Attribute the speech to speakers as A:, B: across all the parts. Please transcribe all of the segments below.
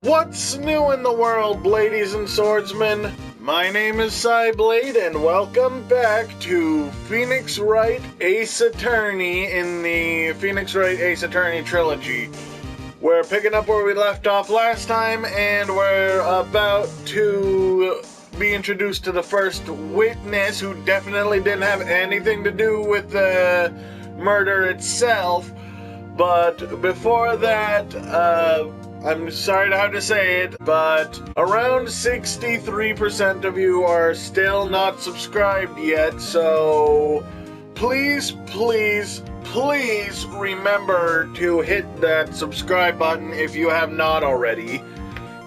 A: What's new in the world, ladies and swordsmen? My name is Cyblade, and welcome back to Phoenix Wright Ace Attorney in the Phoenix Wright Ace Attorney trilogy. We're picking up where we left off last time, and we're about to be introduced to the first witness who definitely didn't have anything to do with the murder itself. But before that, I'm sorry to have to say it, but around 63% of you are still not subscribed yet, so please remember to hit that subscribe button if you have not already.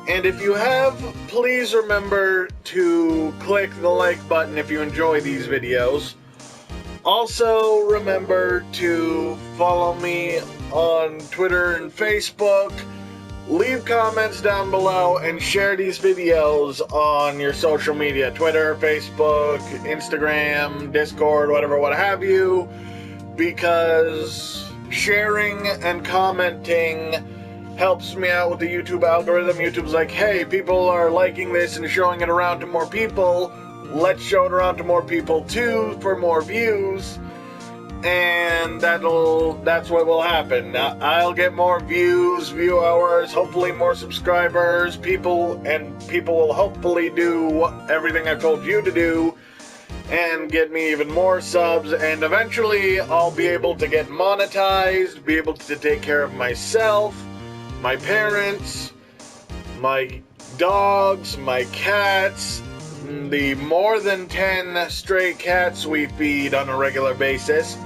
A: And if you have, please remember to click the like button if you enjoy these videos. Also, remember to follow me on Twitter and Facebook. Leave comments down below and share these videos on your social media. Twitter, Facebook, Instagram, Discord, whatever, what have you. Because sharing and commenting helps me out with the YouTube algorithm. YouTube's like, hey, people are liking this and showing it around to more people. Let's show it around to more people too for more views. And that's what will happen. I'll get more views, view hours, hopefully more subscribers, people will hopefully do everything I told you to do and get me even more subs, and eventually I'll be able to get monetized, be able to take care of myself, my parents, my dogs, my cats, the more than 10 stray cats we feed on a regular basis.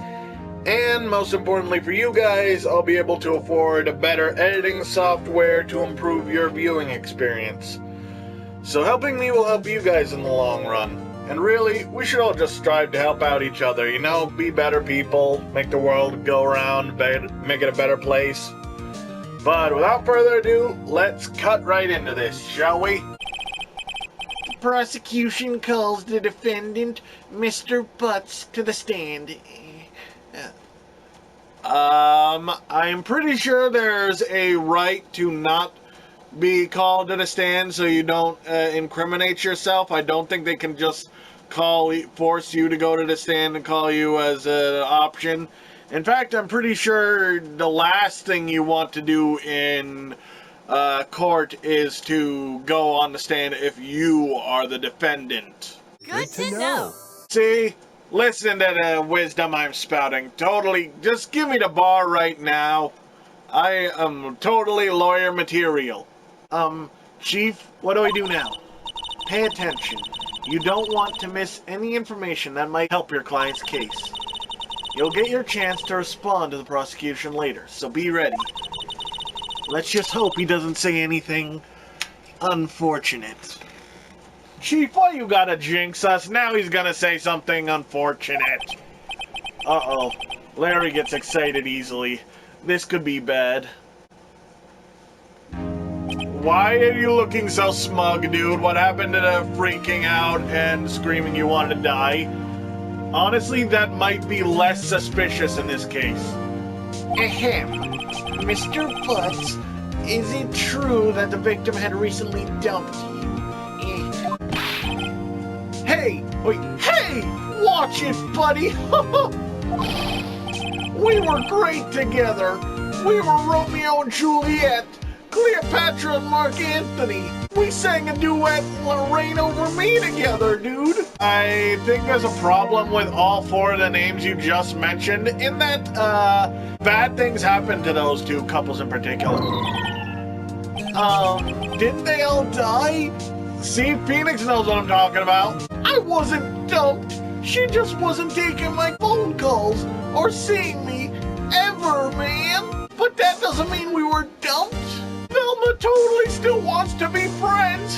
A: And most importantly for you guys, I'll be able to afford a better editing software to improve your viewing experience. So helping me will help you guys in the long run. And really, we should all just strive to help out each other, you know? Be better people, make the world go around, make it a better place. But without further ado, let's cut right into this, shall we?
B: The prosecution calls the defendant, Mr. Butts, to the stand.
A: I'm pretty sure there's a right to not be called to the stand so you don't incriminate yourself. I don't think they can just force you to go to the stand and call you as an option. In fact, I'm pretty sure the last thing you want to do in court is to go on the stand if you are the defendant.
C: Good to know.
A: See? Listen to the wisdom I'm spouting. Totally, just give me the bar right now. I am totally lawyer material.
B: Chief, what do we do now? Pay attention. You don't want to miss any information that might help your client's case. You'll get your chance to respond to the prosecution later, so be ready. Let's just hope he doesn't say anything unfortunate.
A: Chief, why you gotta jinx us? Now he's gonna say something unfortunate. Uh-oh. Larry gets excited easily. This could be bad. Why are you looking so smug, dude? What happened to the freaking out and screaming you wanted to die? Honestly, that might be less suspicious in this case.
B: Ahem. Mr. Butts, is it true that the victim had recently dumped you?
A: Hey! Wait, hey!
B: Watch it, buddy!
A: We were great together! We were Romeo and Juliet! Cleopatra and Mark Antony! We sang a duet, Reign Over Me together, dude! I think there's a problem with all four of the names you just mentioned, in that, bad things happened to those two couples in particular. Didn't they all die? See, Phoenix knows what I'm talking about.
B: I wasn't dumped. She just wasn't taking my phone calls or seeing me ever, man. But that doesn't mean we were dumped.
A: Velma totally still wants to be friends.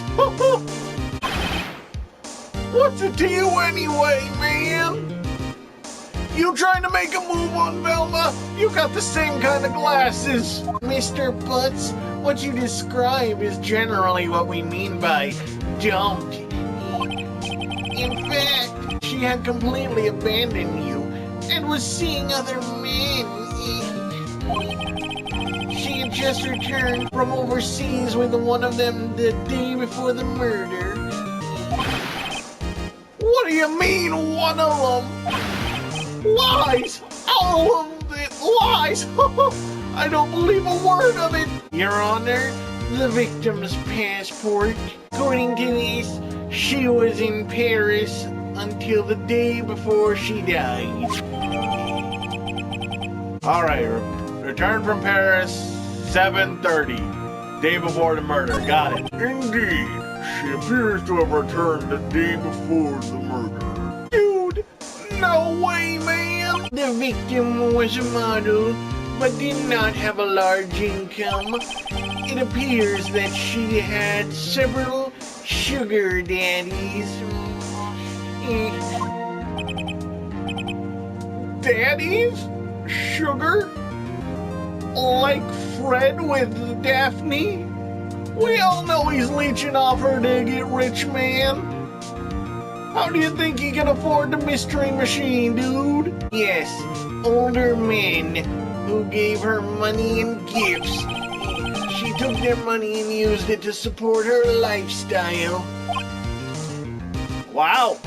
B: What's it to you anyway, man?
A: You trying to make a move on Velma? You got the same kind of glasses.
B: Mr. Butts, what you describe is generally what we mean by dumped. In fact, she had completely abandoned you and was seeing other men. She had just returned from overseas with one of them the day before the murder. What do you mean, one of them? Lies! All of it lies! I don't believe a word of it! Your Honor, the victim's passport. According to this, she was in Paris until the day before she died. Alright, returned from Paris, 7:30. Day before the murder, got it.
A: Indeed, she appears to have returned the day before the murder.
B: Dude, no way, man! The victim was a model, but did not have a large income. It appears that she had several sugar daddies. Daddies? Sugar? Like Fred with Daphne? We all know he's leeching off her to get rich, man. How do you think he can afford the mystery machine, dude? Yes, older men who gave her money and gifts. She took their money and used it to support her lifestyle. Wow.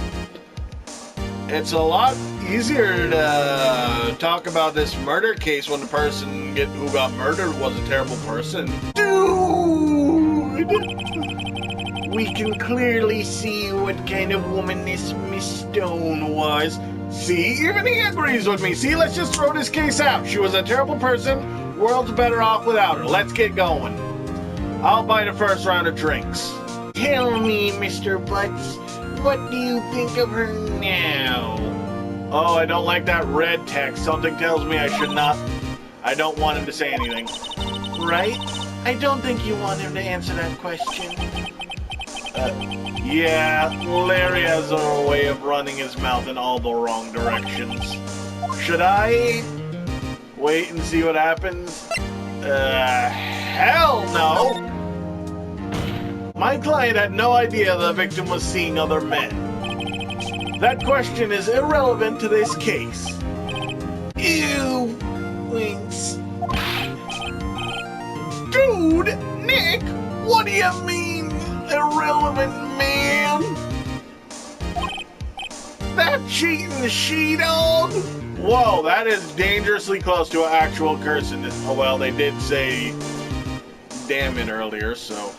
B: It's a lot easier to talk about this murder case when the person who got murdered was a terrible person. Dude! We can clearly see what kind of woman this Miss Stone was. See, even he agrees with me. See, let's just throw this case out. She was a terrible person. World's better off without her. Let's get going. I'll buy the first round of drinks. Tell me, Mr. Butts, what do you think of her now? Oh, I don't like that red text. Something tells me I should not. I don't want him to say anything. Right? I don't think you want him to answer that question. Yeah, Larry has a way of running his mouth in all the wrong directions. Should I wait and see what happens? Hell no! My client had no idea the victim was seeing other men. That question is irrelevant to this case. Ew, winks. Dude, Nick, what do you mean, irrelevant, man? That cheating she-dog? Whoa, that is dangerously close to an actual curse in this. Oh, well, they did say damn it earlier, so.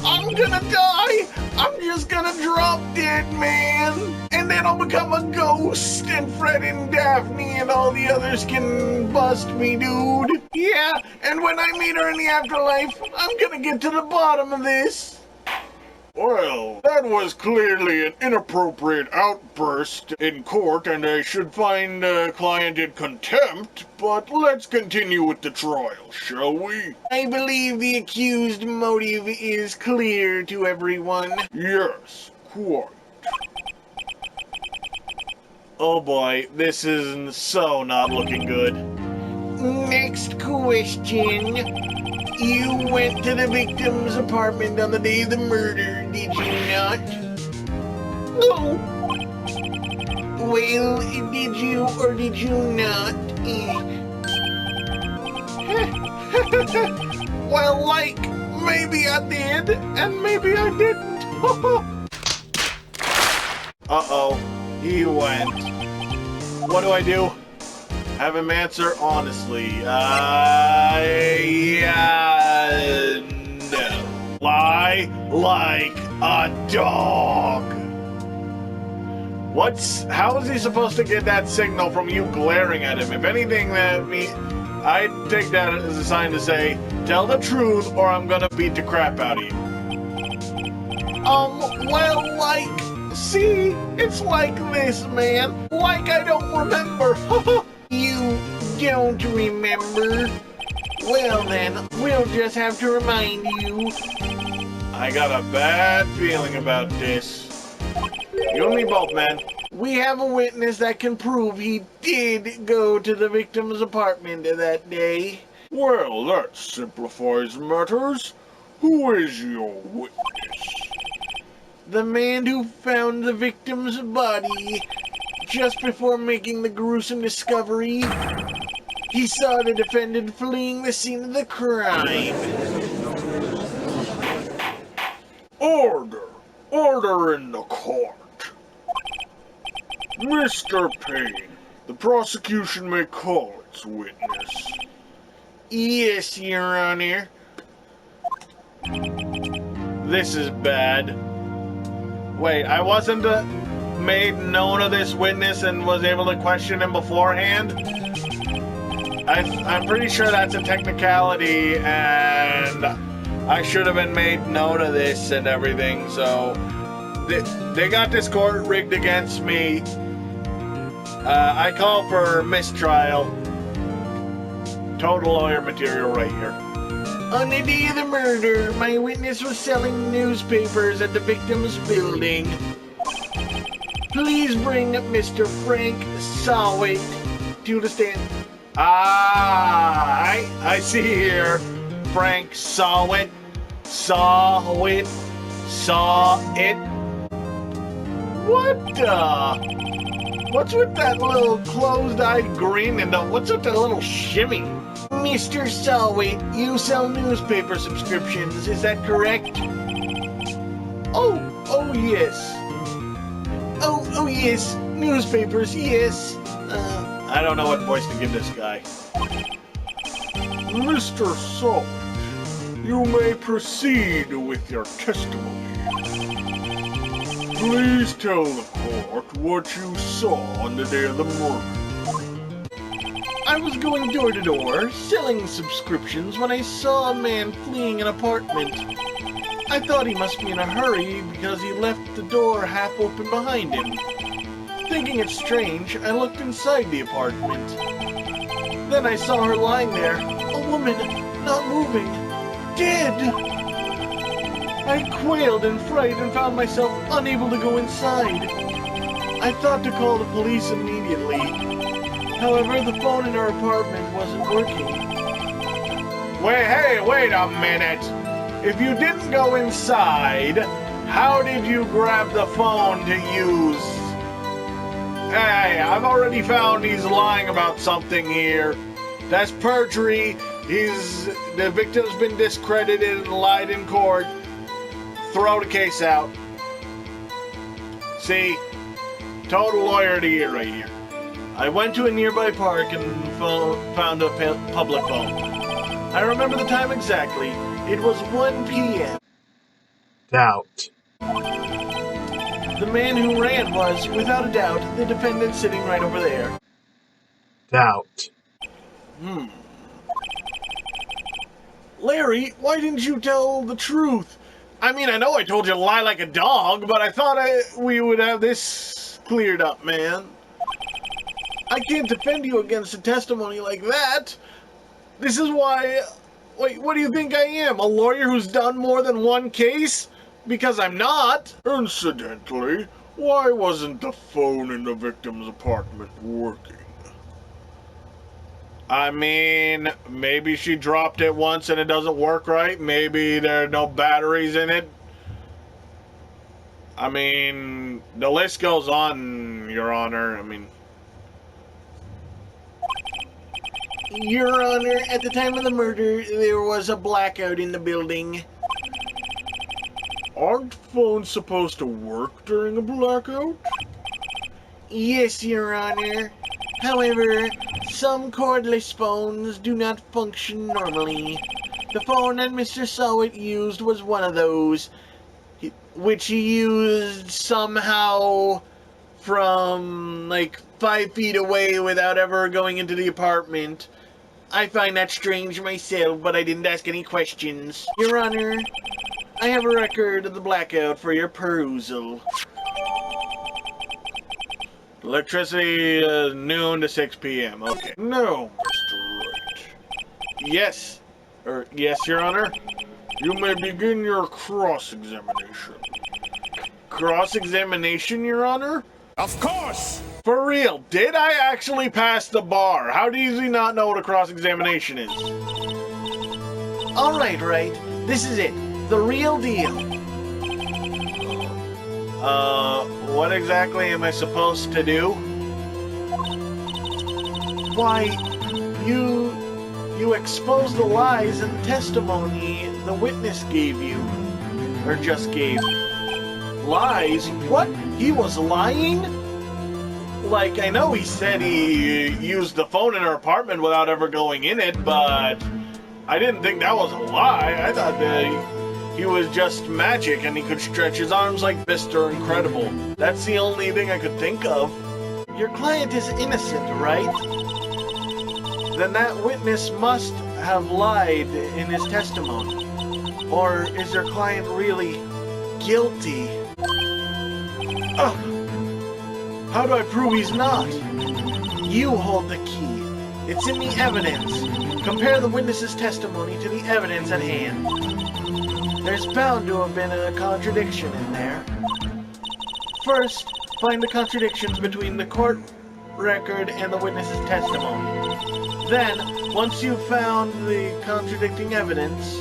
B: I'm gonna die! I'm just gonna drop dead, man! And then I'll become a ghost, and Fred and Daphne and all the others can bust me, dude. Yeah, and when I meet her in the afterlife, I'm gonna get to the bottom of this.
A: Well, that was clearly an inappropriate outburst in court, and I should find the client in contempt, but let's continue with the trial, shall we?
B: I believe the accused motive is clear to everyone.
A: Yes, quite.
B: Oh boy, this is so not looking good. Next question. You went to the victim's apartment on the day of the murder, did you not? No. Well, did you or did you not? Well, like, maybe I did, and maybe I didn't. Uh-oh, he went. What do I do? Have him answer honestly. Yeah, no. Lie like a dog. How is he supposed to get that signal from you glaring at him? If anything, I'd take that as a sign to say, tell the truth or I'm gonna beat the crap out of you. Well, like, see, it's like this, man. Like I don't remember. You don't remember? Well then, we'll just have to remind you. I got a bad feeling about this. You and me both, man. We have a witness that can prove he did go to the victim's apartment that day.
A: Well, that simplifies matters. Who is your witness?
B: The man who found the victim's body just before making the gruesome discovery. He saw the defendant fleeing the scene of the crime.
A: Order! Order in the court! Mr. Payne, the prosecution may call its witness.
B: Yes, Your Honor. This is bad. Wait, I wasn't made known of this witness and was able to question him beforehand? I'm pretty sure that's a technicality, and I should have been made known of this and everything, so they got this court rigged against me. I call for mistrial. Total lawyer material right here. On the day of the murder, my witness was selling newspapers at the victim's building. Please bring Mr. Frank Sawit to the stand. I see here. Frank Sawit. Saw it. What the? What's with that little closed-eyed grin and what's with that little shimmy? Mr. Sawit, you sell newspaper subscriptions, is that correct? Oh yes. Oh yes, newspapers, yes. I don't know what voice to give this guy.
A: Mr. Sawit, you may proceed with your testimony. Please tell the court what you saw on the day of the murder.
B: I was going door to door, selling subscriptions, when I saw a man fleeing an apartment. I thought he must be in a hurry because he left the door half open behind him. Thinking it strange, I looked inside the apartment. Then I saw her lying there, a woman, not moving, dead. I quailed in fright and found myself unable to go inside. I thought to call the police immediately. However, the phone in our apartment wasn't working.
A: Wait a minute! If you didn't go inside, how did you grab the phone to use? Hey, I've already found he's lying about something here. That's perjury. The victim's been discredited and lied in court. Throw the case out. See? Total lawyer of the year right here. I went to a nearby park and found a public phone. I remember the time exactly. It was 1 p.m. Doubt.
B: The man who ran was, without a doubt, the defendant sitting right over there.
A: Doubt.
B: Larry, why didn't you tell the truth? I mean, I know I told you to lie like a dog, but I thought we would have this cleared up, man. I can't defend you against a testimony like that. This is why... Wait, what do you think I am? A lawyer who's done more than one case? Because I'm not.
A: Incidentally, why wasn't the phone in the victim's apartment working?
B: I mean, maybe she dropped it once and it doesn't work right. Maybe there are no batteries in it. I mean, the list goes on, Your Honor. I mean... Your Honor, at the time of the murder, there was a blackout in the building.
A: Aren't phones supposed to work during a blackout?
B: Yes, Your Honor. However, some cordless phones do not function normally. The phone that Mr. Sawit used was one of those, which he used somehow from like 5 feet away without ever going into the apartment. I find that strange myself, but I didn't ask any questions. Your Honor, I have a record of the blackout for your perusal. Electricity, noon to 6 p.m. Okay.
A: No, Mr. Wright.
B: Yes. Yes, Your Honor.
A: You may begin your cross-examination.
B: Cross-examination, Your Honor?
A: Of course!
B: For real, did I actually pass the bar? How do you not know what a cross-examination is? Alright, Wright. This is it. The real deal. What exactly am I supposed to do? Why, You exposed the lies and testimony the witness gave you. Or just gave. Lies? What? He was lying? Like, I know he said he used the phone in her apartment without ever going in it, but I didn't think that was a lie. I thought that he was just magic and he could stretch his arms like Mr. Incredible. That's the only thing I could think of. Your client is innocent, right? Then that witness must have lied in his testimony. Or is your client really guilty? Ugh! How do I prove he's not? You hold the key. It's in the evidence. Compare the witness's testimony to the evidence at hand. There's bound to have been a contradiction in there. First, find the contradictions between the court record and the witness's testimony. Then, once you've found the contradicting evidence,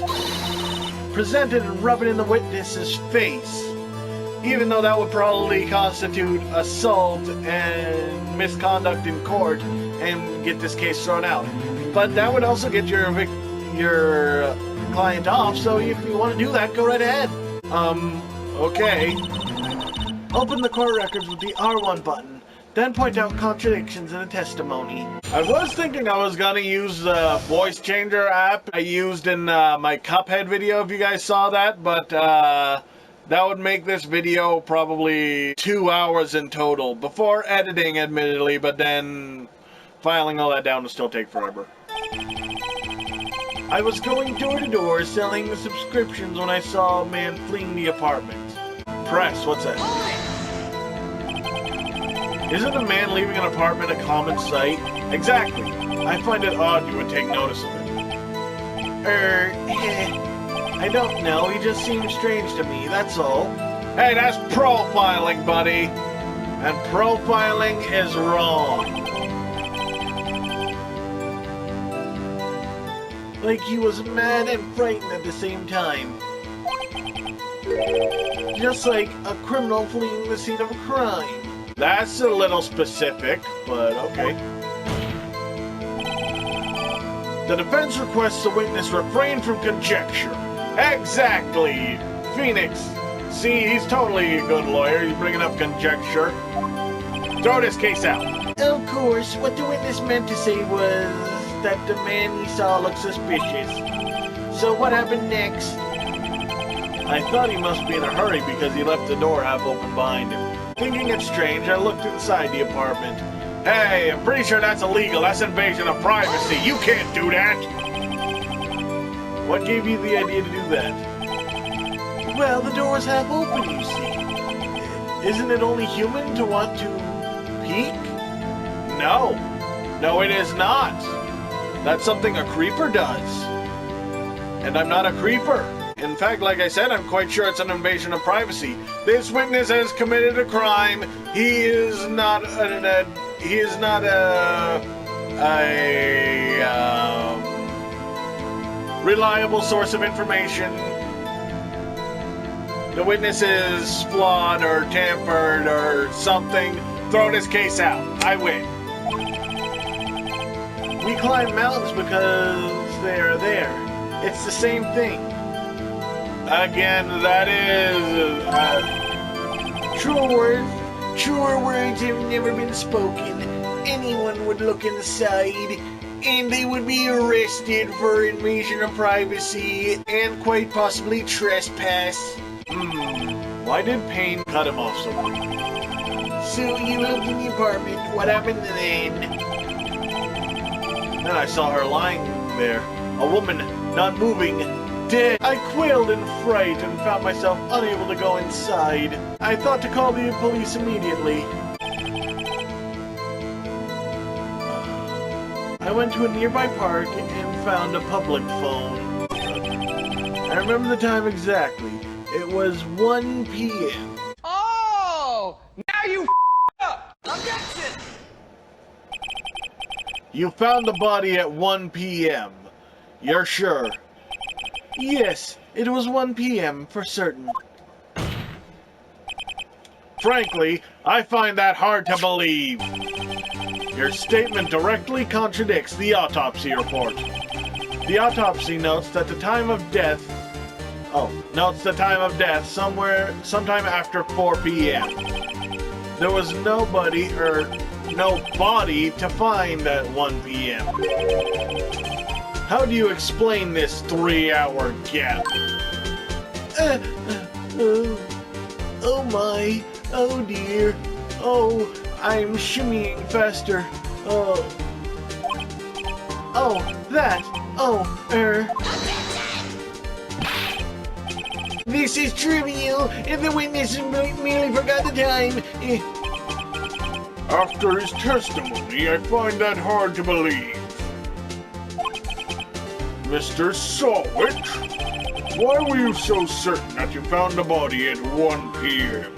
B: present it and rub it in the witness's face. Even though that would probably constitute assault and misconduct in court and get this case thrown out. But that would also get your client off, so if you want to do that, go right ahead. Okay. Open the court records with the R1 button, then point out contradictions in the testimony. I was thinking I was gonna use the voice changer app I used in my Cuphead video, if you guys saw that, but that would make this video probably 2 hours in total, before editing admittedly, but then filing all that down would still take forever. I was going door to door selling the subscriptions when I saw a man fleeing the apartment. Press, what's that? Isn't a man leaving an apartment a common sight? Exactly. I find it odd you would take notice of it. I don't know. He just seems strange to me, that's all. Hey, that's profiling, buddy. And profiling is wrong. Like he was mad and frightened at the same time. Just like a criminal fleeing the scene of a crime. That's a little specific, but okay. The defense requests the witness refrain from conjecture. Exactly! Phoenix. See, he's totally a good lawyer. He's bringing up conjecture. Throw this case out. Of course, what the witness meant to say was that the man he saw looked suspicious. So what happened next? I thought he must be in a hurry because he left the door half open behind him. Thinking it strange, I looked inside the apartment. Hey, I'm pretty sure that's illegal. That's invasion of privacy. You can't do that! What gave you the idea to do that? Well, the door was half open, you see. Isn't it only human to want to peek? No. No, it is not. That's something a creeper does. And I'm not a creeper. In fact, like I said, I'm quite sure it's an invasion of privacy. This witness has committed a crime. He is not a reliable source of information. The witness is flawed or tampered or something. Throw this case out. I win. We climb mountains because they're there. It's the same thing. Again, that is... Truer words have never been spoken. Anyone would look inside, and they would be arrested for invasion of privacy, and quite possibly trespass. Why did Payne cut him off so much? So you looked in the apartment. What happened then? Then I saw her lying there. A woman, not moving. Dead. I quailed in fright and found myself unable to go inside. I thought to call the police immediately. I went to a nearby park and found a public phone. I remember the time exactly. It was 1 p.m.
C: Oh! Now you up! Objection!
B: You found the body at 1 p.m. You're sure? Yes, it was 1 p.m. for certain. Frankly, I find that hard to believe. Your statement directly contradicts the autopsy report. The autopsy notes that the time of death sometime after 4 p.m. There was no body to find at 1 p.m. How do you explain this 3-hour gap? Oh my, oh dear, oh, I'm shimmying faster, This is trivial, and the witness merely forgot the time.
A: After his testimony, I find that hard to believe. Mr. Sawit, why were you so certain that you found the body at 1 p.m.?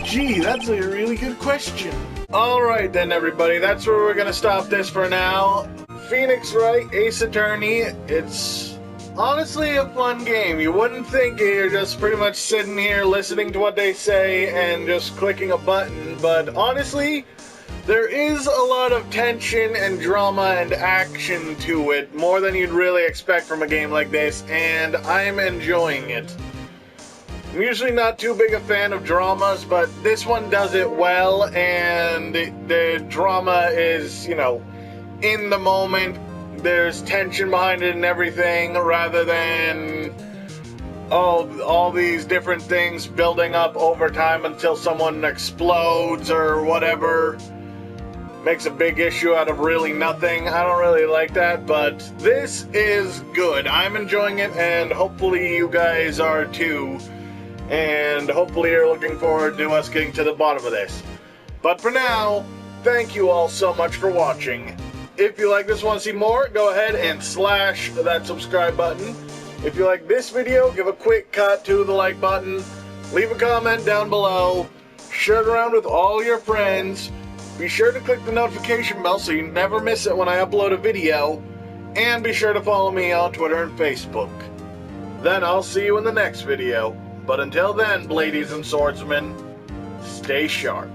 B: Gee, that's a really good question.
A: Alright then, everybody, that's where we're gonna stop this for now. Phoenix Wright, Ace Attorney, it's honestly a fun game. You wouldn't think you're just pretty much sitting here listening to what they say and just clicking a button, but honestly, there is a lot of tension and drama and action to it, more than you'd really expect from a game like this, and I'm enjoying it. I'm usually not too big a fan of dramas, but this one does it well, and the drama is, in the moment. There's tension behind it and everything, rather than all these different things building up over time until someone explodes or whatever. Makes a big issue out of really nothing. I don't really like that, but this is good. I'm enjoying it, and hopefully you guys are too. And hopefully you're looking forward to us getting to the bottom of this. But for now, thank you all so much for watching. If you like this, want to see more, go ahead and slash that subscribe button. If you like this video, give a quick cut to the like button. Leave a comment down below. Share it around with all your friends. Be sure to click the notification bell so you never miss it when I upload a video. And be sure to follow me on Twitter and Facebook. Then I'll see you in the next video. But until then, ladies and swordsmen, stay sharp.